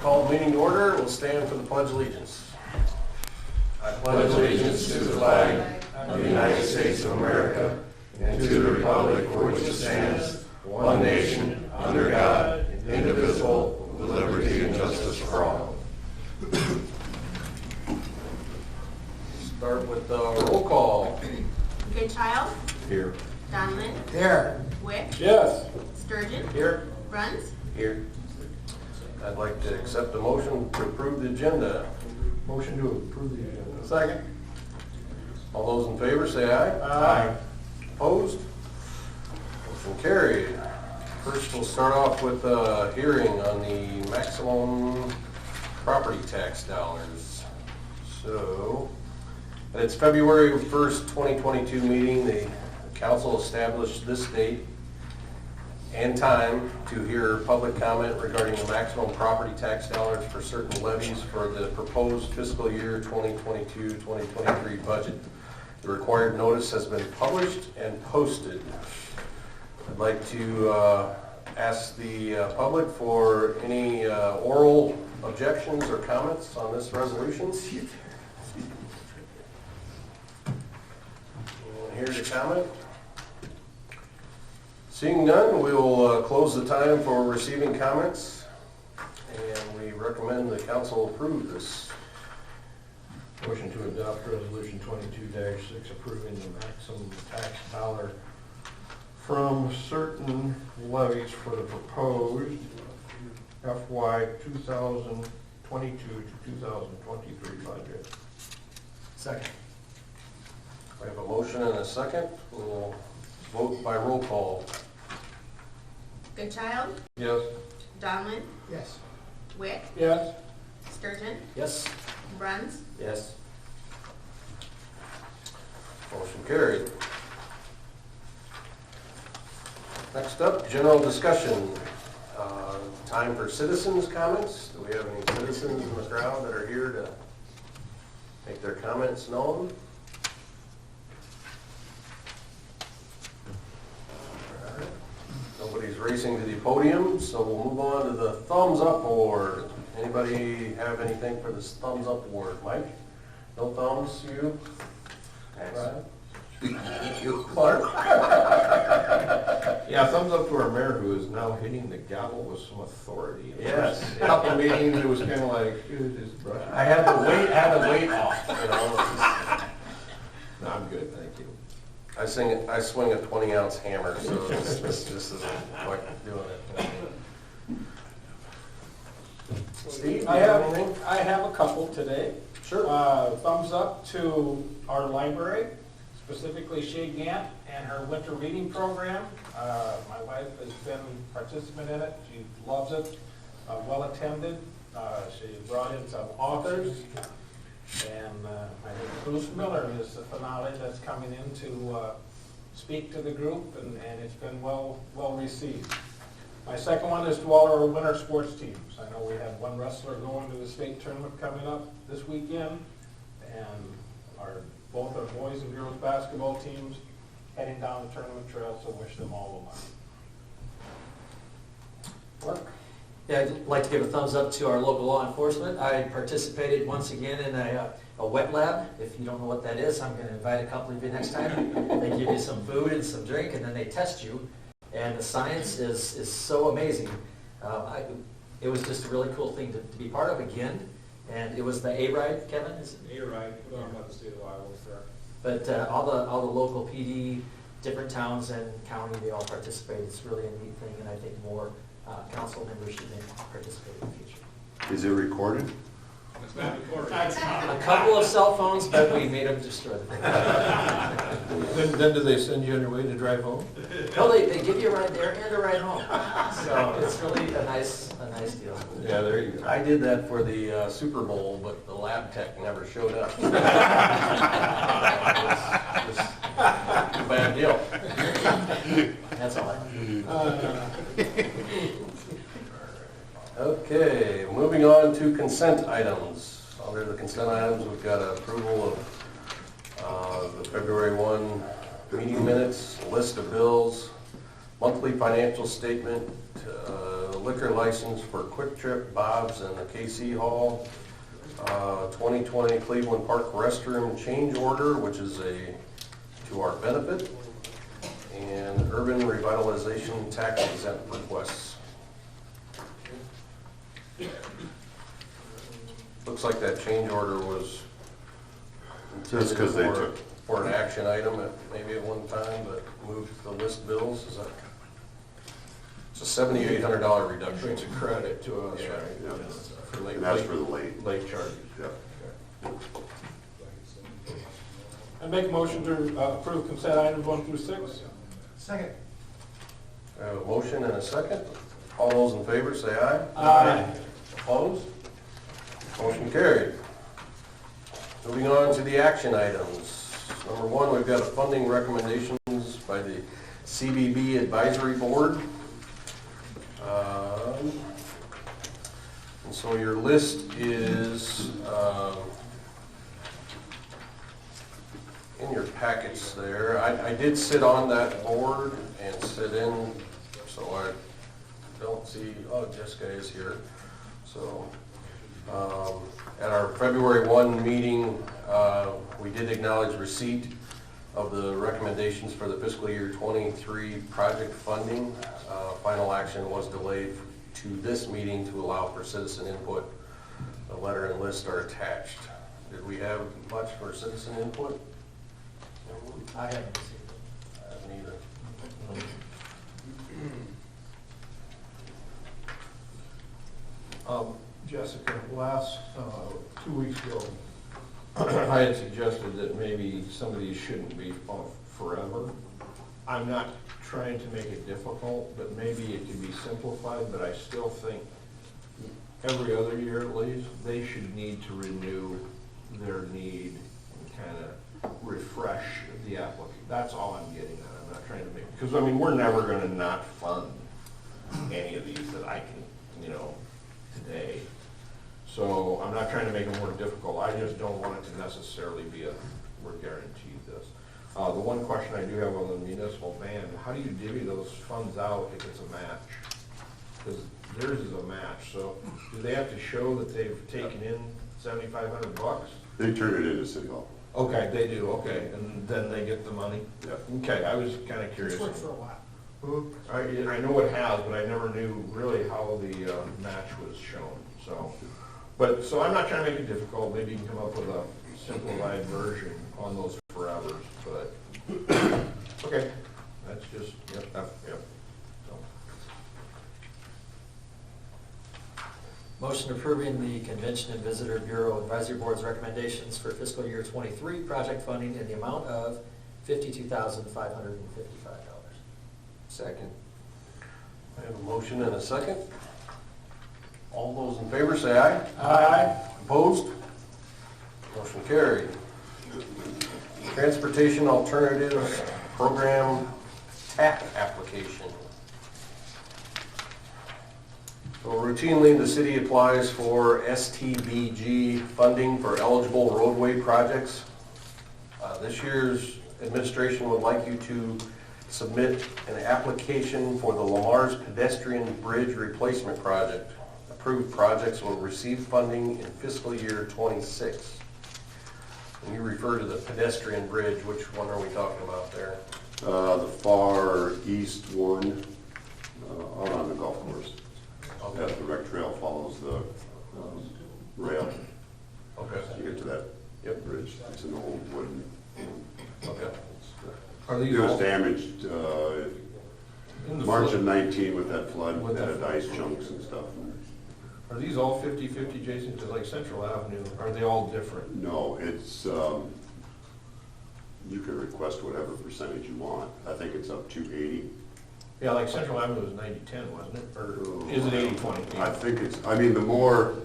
Call the meeting to order. We'll stand for the Pledge of Allegiance. I pledge allegiance to the flag of the United States of America and to the republic for which it stands, one nation, under God, indivisible, with liberty and justice for all. Start with the roll call. Goodchild, Here. Donlin, Here. Wick, Yes. Sturgeon, Here. Bruns. Here. I'd like to accept the motion to approve the agenda. Motion to approve the agenda. Second. All those in favor say aye. Aye. Opposed? Motion carried. First, we'll start off with a hearing on the maximum property tax dollars. So, at its February 1st, 2022 meeting, the council established this date and time to hear public comment regarding the maximum property tax dollars for certain levies for the proposed fiscal year 2022-2023 budget. The required notice has been published and posted. I'd like to ask the public for any oral objections or comments on this resolution. Anyone here to comment? Seeing none, we will close the time for receiving comments, and we recommend the council approve this. Motion to adopt resolution 22-6 approving the maximum tax dollar from certain levies for the proposed FY 2022 to 2023 budget. Second. We have a motion and a second. We'll vote by roll call. Goodchild, Yes. Donlin, Yes. Wick, Yes. Sturgeon, Yes. Bruns. Yes. Motion carried. Next up, general discussion. Time for citizens' comments. Do we have any citizens in the crowd that are here to make their comments known? All right. Nobody's racing to the podium, so we'll move on to the thumbs up award. Anybody have anything for this thumbs up award? Mike? No thumbs, you? Brian? You, Clark? Yeah, thumbs up to our mayor who is now hitting the gavel with some authority. Yes. A couple meetings, it was kind of like, just brush. I had the weight off, you know. No, I'm good, thank you. I swing a 20-ounce hammer, so this isn't quite doing it. Steve, do I you have anything? have a couple today. Sure. Thumbs up to our library, specifically Shay Gant and her winter reading program. My wife has been a participant in it. She loves it. Well attended. She brought in some authors. And I think Bruce Miller is the finale that's coming in to speak to the group, and it's been well received. My second one is to all our winter sports teams. I know we have one wrestler going to the state tournament coming up this weekend, and both our boys and girls basketball teams heading down the tournament trail, so wish them all the luck. Mark? Yeah, I'd like to give a thumbs up to our local law enforcement. I participated once again in a wet lab. If you don't know what that is, I'm going to invite a couple of you next time. They give you some food and some drink, and then they test you. And the science is so amazing. It was just a really cool thing to be part of again. And it was the A-Ride, Kevin? Is it? A-Ride, put on by the state of Iowa, sir. But all the local PD, different towns and county, they all participate. It's really a neat thing, and I think more council members should maybe participate in the future. Is it recorded? It's not recorded. A couple of cell phones, but we made them destroy the thing. Then do they send you on your way to drive home? No, they give you a ride there and a ride home. So it's really a nice deal. Yeah, there you go. I did that for the Super Bowl, but the lab tech never showed up. It was a bad deal. That's all I have. Okay, moving on to consent items. Under the consent items, we've got approval of the February 1 meeting minutes, list of bills, monthly financial statement, liquor license for Quick Trip, Bob's, and the KC Hall. 2020 Cleveland Park restroom change order, which is to our benefit. And urban revitalization tax exempt requests. Looks like that change order was That's 'cause they took- for an action item maybe at one time, but moved to the list bills. Is that? It's a $7,800 reduction. Brings a credit to us, Yeah. right? Yeah. For late, And that's for the late. late charges. Yep. I make a motion to approve consent items 1 through 6. Second. I have a motion and a second. All those in favor say aye. Aye. Opposed? Motion carried. Moving on to the action items. Number one, we've got a funding recommendations by the CBB Advisory Board. And so your list is in your packets there. I did sit on that board and sit in, so I don't see, oh, Jessica is here. So, at our February 1 meeting, we did acknowledge receipt of the recommendations for the fiscal year 23 project funding. Final action was delayed to this meeting to allow for citizen input. The letter and list are attached. Did we have much for citizen input? I haven't received it. I haven't either. Jessica, last, 2 weeks ago, I had suggested that maybe some of these shouldn't be off forever. I'm not trying to make it difficult, but maybe it can be simplified, but I still think every other year at least, they should need to renew their need and kind of refresh the applicant. That's all I'm getting at. I'm not trying to make, because I mean, we're never gonna not fund any of these that I can, today. So I'm not trying to make it more difficult. I just don't want it to necessarily be we're guaranteed this. The one question I do have on the municipal band, how do you divvy those funds out if it's a match? Because theirs is a match, so do they have to show that they've taken in $7,500? They turn it into City Hall. Okay, they do, okay, and then they get the money? Yep. Okay, I was kind of curious. It's worked for a while. I know it has, but I never knew really how the match was shown, so. But, so I'm not trying to make it difficult, maybe you can come up with a simplified version on those forevers, but, okay, that's just, yep. So. Motion approving the Convention and Visitor Bureau Advisory Board's recommendations for fiscal year 23 project funding in the amount of $52,555. Second. I have a motion and a second. All those in favor say aye. Aye. Opposed? Motion carried. Transportation Alternatives Program TAP application. So routinely, the city applies for STBG funding for eligible roadway projects. This year's administration would like you to submit an application for the Lamar's Pedestrian Bridge Replacement Project. Approved projects will receive funding in fiscal year 26. When you refer to the pedestrian bridge, which one are we talking about there? The far east one, out on the golf course. Okay. The rec trail follows the rail. Okay. You get to that bridge. It's an old wooden. Okay. Are It these was all damaged in the March flood? of 19 with that flood, With that had flood. ice chunks and stuff. Are these all 50/50, Jason? Because like Central Avenue, are they all different? No, it's, you can request whatever percentage you want. I think it's up to 80. Yeah, like Central Avenue was 90/10, wasn't it? Or is it 80/20? I think it's, I mean, the more,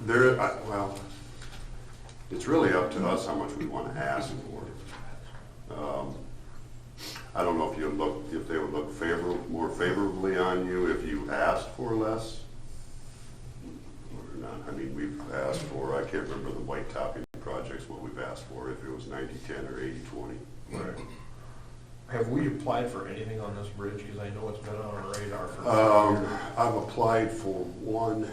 well, it's really up to us how much we want to ask for. I don't know if they would look more favorably on you if you asked for less or not. I mean, we've asked for, I can't remember the white topping projects, what we've asked for, if it was 90/10 or 80/20. Right. Have we applied for anything on this bridge? Because I know it's been on our radar for. I've applied for one,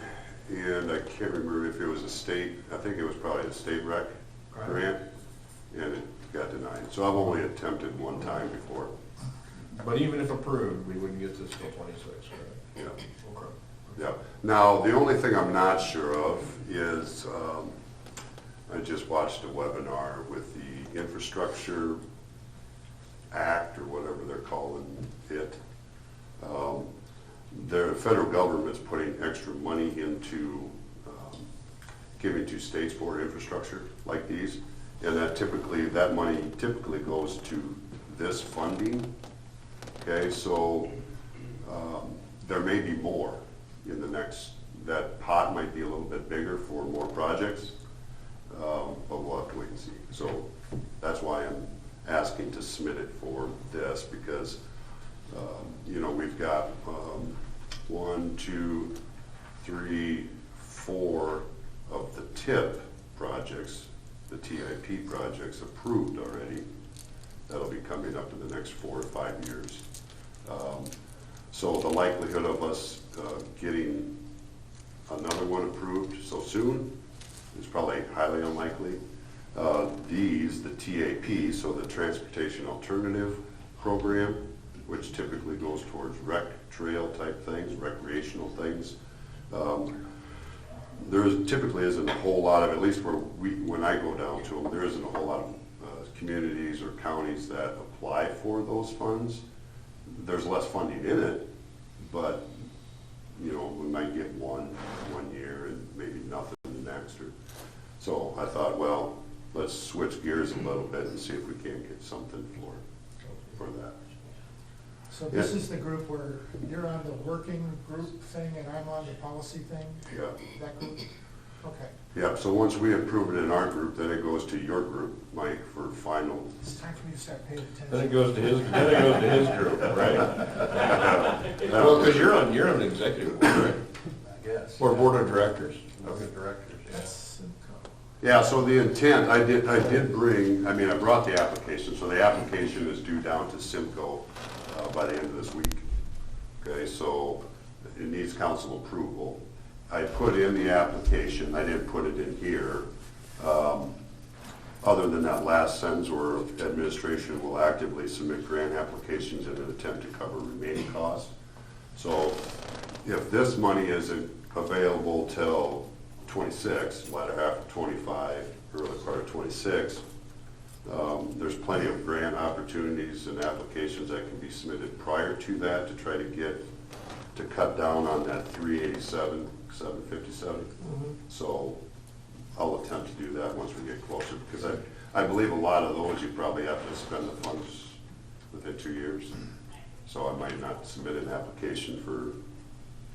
and I can't remember if it was a state, I think it was probably a state rec grant, and it got denied. So I've only attempted one time before. But even if approved, we wouldn't get this till 26, right? Yeah. Okay. Yeah. Now, the only thing I'm not sure of is, I just watched a webinar with the Infrastructure Act, or whatever they're calling it. The federal government's putting extra money into giving to states for infrastructure like these, and that money typically goes to this funding. Okay, so there may be more in the next, that pot might be a little bit bigger for more projects, but we'll have to wait and see. So that's why I'm asking to submit it for this, because you know, we've got 1, 2, 3, 4 of the TIP projects, the TIP projects approved already. That'll be coming up in the next 4 or 5 years. So the likelihood of us getting another one approved so soon is probably highly unlikely. These, the TAP, so the Transportation Alternative Program, which typically goes towards rec trail type things, recreational things. There typically isn't a whole lot of, at least when I go down to them, there isn't a whole lot of communities or counties that apply for those funds. There's less funding in it, but you know, we might get one year and maybe nothing the next. So I thought, well, let's switch gears a little bit and see if we can't get something for that. So this is the group where you're on the working group thing and I'm on the policy thing? Yeah. That group? Okay. Yeah, so once we approve it in our group, then it goes to your group, Mike, for final. It's time for me to start paying attention. Then it goes to his group, right? Well, because you're on the executive board, right? I guess. Or board of directors. Board of directors, yeah. That's Simcoe. Yeah, so the intent, I did bring, I mean, I brought the application, so the application is due down to Simcoe by the end of this week. Okay, so it needs council approval. I put in the application, I didn't put it in here, other than that last sentence where administration will actively submit grant applications in an attempt to cover remaining costs. So if this money isn't available till 26, latter half of 25, early part of 26, there's plenty of grant opportunities and applications that can be submitted prior to that to try to cut down on that 387, 757. So I'll attempt to do that once we get closer, because I believe a lot of those you probably have to spend the funds within 2 years. So I might not submit an application for,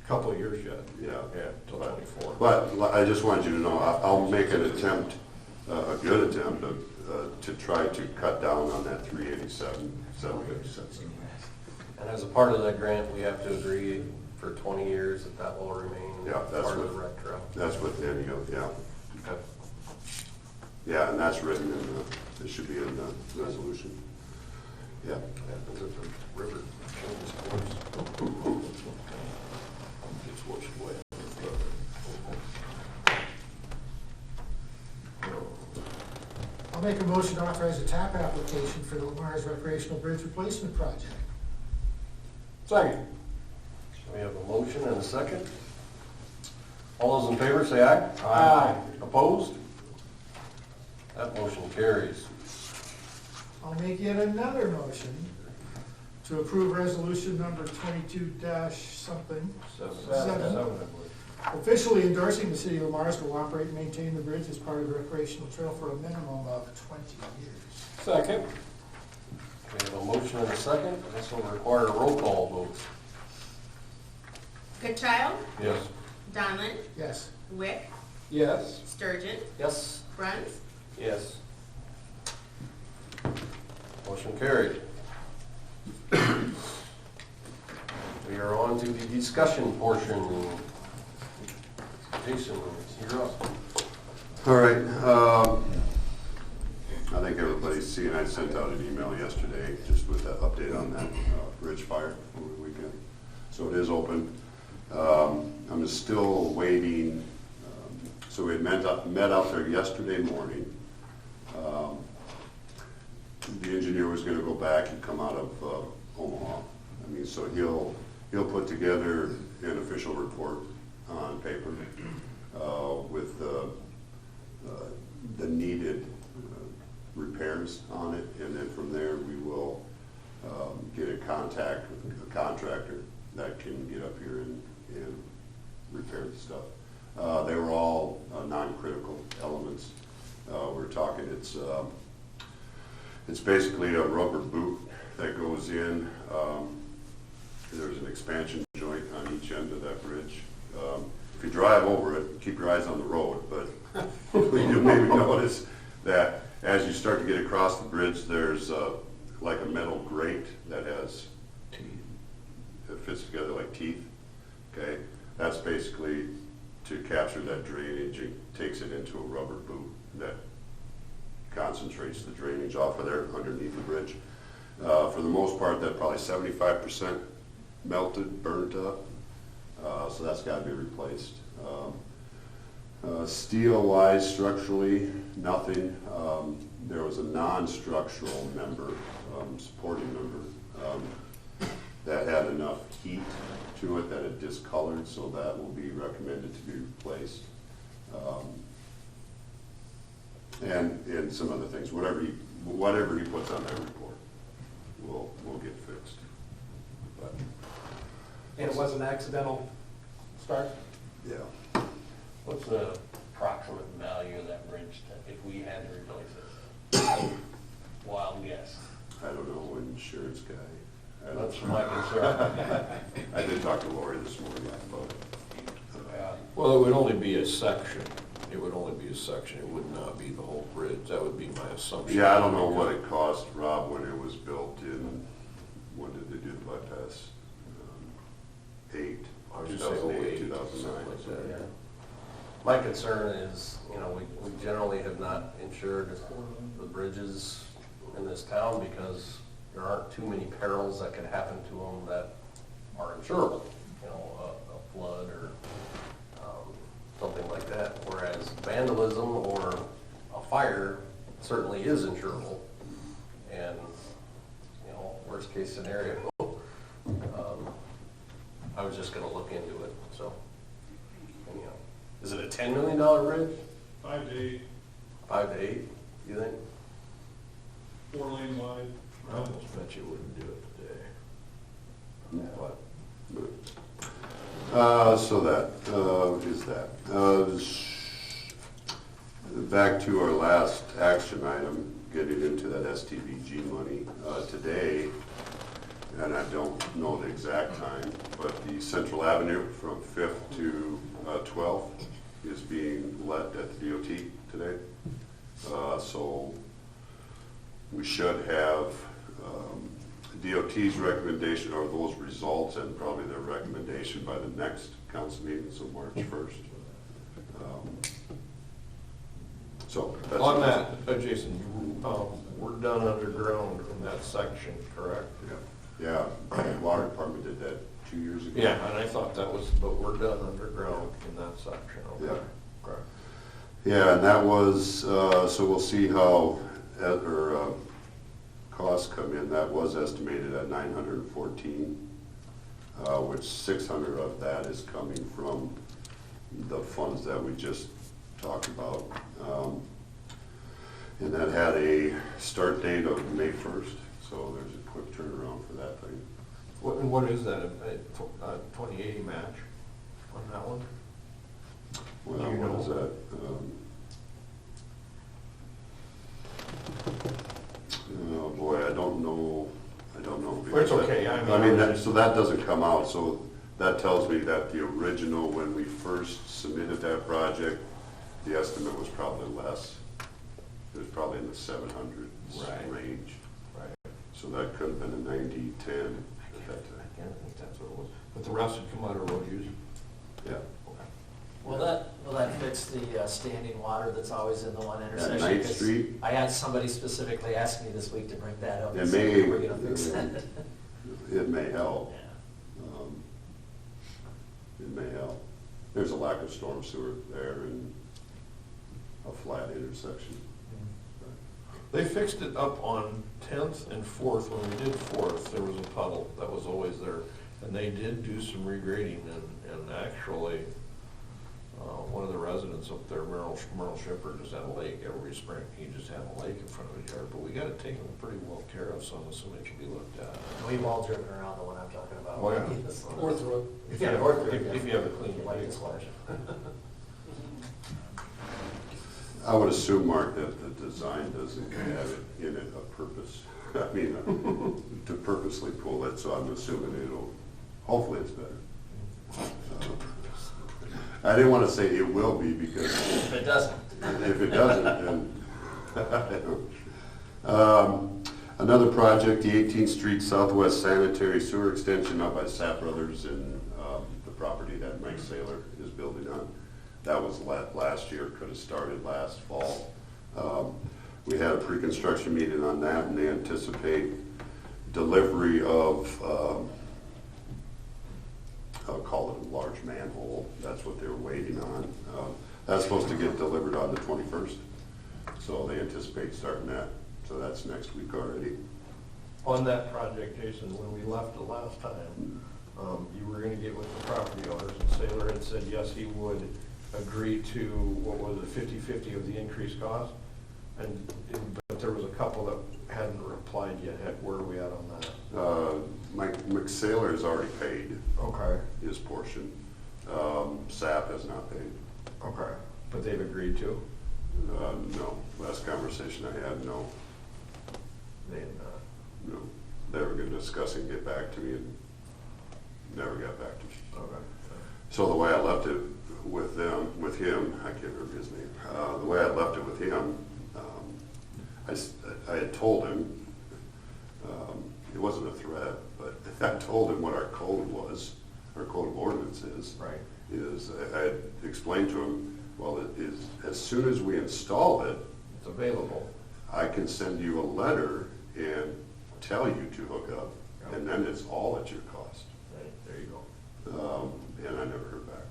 Couple of years yet. yeah, Till 24. but I just wanted you to know, I'll make an attempt, a good attempt to try to cut down on that 387, 757. And as a part of that grant, we have to agree for 20 years that will remain Yeah, that's part what- of the rec trail. That's what then, yeah. Okay. Yeah, and that's written in it should be in the resolution. Yeah. Happens if the river changes course. Gets washed away. I'll make a motion to authorize a TAP application for the Lamar's Recreational Bridge Replacement Project. Second. We have a motion and a second. All those in favor say aye. Aye. Opposed? That motion carries. I'll make yet another motion to approve resolution number 22-something, Seven. officially endorsing the city of Lamar's will operate and maintain the bridge as part of the recreational trail for a minimum of 20 years. Second. We have a motion and a second. This will require a roll call vote. Goodchild, Yes. Donlin, Yes. Wick, Yes. Sturgeon, Yes? Bruns, Yes. Motion carried. We are on to the discussion portion. Jason, you're up. All right. I think everybody's seen, I sent out an email yesterday just with an update on that bridge fire over the weekend. So it is open. I'm still waiting, so we had met out there yesterday morning. The engineer was gonna go back and come out of Omaha. I mean, so he'll put together an official report on paper with the needed repairs on it, and then from there, we will get in contact with a contractor that can get up here and repair the stuff. They were all non-critical elements. We're talking, it's basically a rubber boot that goes in. There's an expansion joint on each end of that bridge. If you drive over it, keep your eyes on the road, but you maybe notice that as you start to get across the bridge, there's like a metal grate that has teeth. It fits together like teeth, okay? That's basically to capture that drainage. It takes it into a rubber boot that concentrates the drainage off of there underneath the bridge. For the most part, that probably 75% melted, burnt up, so that's got to be replaced. Steel-wise, structurally, nothing. There was a non-structural member, supporting member, that had enough heat to it that it discolored, so that will be recommended to be replaced. And some other things, whatever he puts on that report, will get fixed. But, And it was an accidental start? yeah. What's the approximate value of that bridge if we had to replace it? Wild guess. I don't know, insurance guy. That's my concern. I did talk to Lori this morning about it. Well, it would only be a section. It would only be a section. It would not be the whole bridge. That would be my assumption. Yeah, I don't know what it cost, Rob, when it was built in, when did they do the bypass? 2008, 2009. Something like that. Yeah. My concern is, we generally have not insured the bridges in this town because there aren't too many perils that could happen to them that are insurable. A flood or something like that. Whereas vandalism or a fire certainly is insurable. And, worst case scenario, I was just gonna look into it, so. Anyhow, is it a $10 million bridge? 5 to 8, 5 to 8, you think? 4-lane wide. I almost bet you wouldn't do it today. But So that is that. Back to our last action item, getting into that STVG money. Today, and I don't know the exact time, but the Central Avenue from 5th to 12th is being let at the DOT today. So we should have DOT's recommendation or those results and probably their recommendation by the next council meeting, so March 1st. So that's on that, Jason, we're done underground in that section, correct? Yeah, water department did that 2 years ago. Yeah, and I thought that was, but we're done underground in that section. Okay. Yeah. Correct. Yeah, and that was, so we'll see how, costs come in. That was estimated at 914, which 600 of that is coming from the funds that we just talked about. And that had a start date of May 1st, so there's a quick turnaround for that thing. What is that, a 2080 match on that one? Well, You what know. is that? Oh, boy, I don't know. Well, it's okay, I mean, So that doesn't come out, so that tells me that the original, when we first submitted that project, the estimate was probably less. It was probably in the 700s Right. range. Right. So that could have been a 90-10 at that time. I think that's what it was. But the rest would come out of road use? Yeah. Okay. Will that fix fix the standing water that's always in the one intersection. Ninth 'cause Street? I had somebody specifically ask me this week to bring that up. It and see may- if we're gonna fix it. It may help. Yeah. It may help. There's a lack of storm sewer there and a flat intersection. They fixed it up on 10th and 4th. When we did 4th, there was a puddle that was always there. And they did do some regrading and actually, one of the residents up there, Merle Shipper, just had a lake every spring. He just had a lake in front of his yard, but we got it taken pretty well care of, so I'm assuming it can be looked at. We've all driven around the one I'm talking about. Oh, yeah. Or through it. If Yeah, you have, or through, if you have a clean Like lake. it's large. I would assume, Mark, that the design doesn't have it in it a purpose. I mean, to purposely pull it, so I'm assuming hopefully it's better. I didn't want to say it will be because If it doesn't. if it doesn't, then. Another project, the 18th Street Southwest Sanitary Sewer Extension up by Sapp Brothers and the property that Mike Saylor is building on. That was last year, could have started last fall. We had a pre-construction meeting on that, and they anticipate delivery of, I'll call it a large manhole. That's what they're waiting on. That's supposed to get delivered on the 21st, so they anticipate starting that. So that's next week already. On that project, Jason, when we left the last time, you were gonna get with the property owners, and Saylor had said, yes, he would agree to, what was it, 50/50 of the increased cost? But there was a couple that hadn't replied yet. Where are we at on that? Mike Saylor has already paid Okay, his portion. SAP has not paid. okay. But they've agreed to? No, last conversation I had, no. They, No, they were gonna discuss and get back to me and never got back to me. okay. So the way I left it with him, I can't remember his name, the way I left it with him, I had told him, it wasn't a threat, but I told him what our code was, our code of ordinance is. Right. I had explained to him, well, it is, as soon as we install it, It's available. I can send you a letter and tell you to hook up, and then it's all at your cost. Right, there you go. And I never heard back.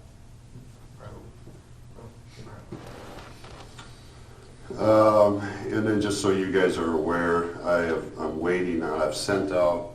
And then just so you guys are aware, I'm waiting on, I've sent out